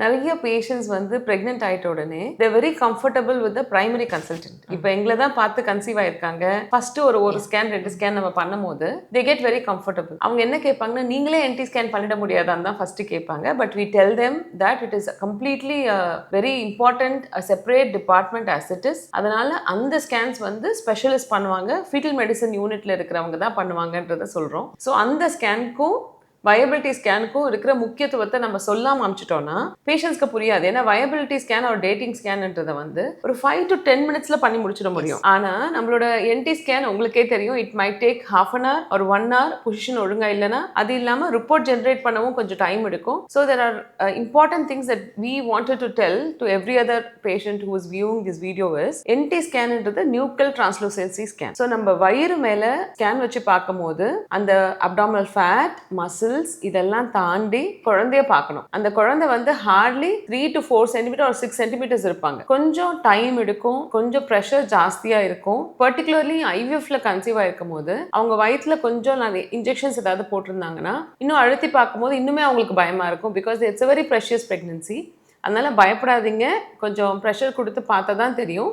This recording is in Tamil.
நிறைய பேஷண்ட்ஸ் வந்து பிரெக்னென்ட் ஆயிட்ட உடனே they very comfortable with primary consultant. இப்போ எங்களை தான் பார்த்து கன்சீவ் ஆயிருக்காங்க, ஃபர்ஸ்ட் ஒரு ஸ்கேன் 2 ஸ்கேன் நம்ம பண்ணும்போது தே கெட் வெரி கம்ஃபர்டபுள். அவங்க என்ன கேட்பாங்கன்னா, நீங்களே என்டி ஸ்கேன் பண்ணிட முடியாதான்னு தான் ஃபர்ஸ்ட் கேட்பாங்க. But we tell them that it is completely very important separate department as it is. அதனால அந்த ஸ்கேன்ஸ் வந்து ஸ்பெஷலிஸ்ட் பண்ணுவாங்க, ஃபீட்டல் மெடிசன் யூனிட்ல இருக்கிறவங்க தான் பண்ணுவாங்கன்றத சொல்றோம். ஸோ அந்த ஸ்கேனுக்கும் வயபிலிட்டி ஸ்கேனுக்கும் இருக்கிற முக்கியத்துவத்தை நம்ம சொல்லாமல் அமிச்சிட்டோம்னா பேஷண்ட்ஸ்க்கு புரியாது. ஏன்னா வயபிலிட்டி ஸ்கேன் ஒரு டேட்டிங் ஸ்கேன்ன்றதை வந்து ஒரு 5 to 10 மினிட்ஸ்ல பண்ணி முடிச்சிட முடியும். ஆனால் நம்மளோட என்டி ஸ்கேன் உங்களுக்கே தெரியும், it might take ½ an hour ஒரு 1 hour பொசிஷன் ஒழுங்கா இல்லைன்னா. அது இல்லாமல் ரிப்போர்ட் ஜென்ரேட் பண்ணவும் கொஞ்சம் டைம் எடுக்கும். So there are important things that we wanted to tell to every other patient who is viewing this video is NT ஸ்கேன்ன்றது நியூக்கல் டிரான்ஸ்லூசன்சி ஸ்கேன். ஸோ நம்ம வயிறு மேலே ஸ்கேன் வச்சு பார்க்கும்போது அந்த அப்டாமினல் ஃபேட், மசில் இதெல்லாம் தாண்டி குழந்தைய பார்க்கணும். அந்த குழந்தை வந்து ஹார்ட்லி 3 to 4 சென்டிமீட்டர் ஒரு 6 சென்டிமீட்டர்ஸ் இருப்பாங்க. கொஞ்சம் டைம் எடுக்கும், கொஞ்சம் ப்ரெஷர் ஜாஸ்தியா இருக்கும். பர்டிகுலர்லி ஐவிஎஃப்ல கன்சீவ் ஆயிருக்கும் போது அவங்க வயிற்றுல கொஞ்சம் இன்ஜெக்ஷன்ஸ் ஏதாவது போட்டிருந்தாங்கன்னா இன்னும் அழுத்தி பார்க்கும்போது இன்னுமே அவங்களுக்கு பயமா இருக்கும். Because it's a very precious pregnancy. அதனால பயப்படாதீங்க, கொஞ்சம் ப்ரெஷர் கொடுத்து பார்த்தா தான் தெரியும்.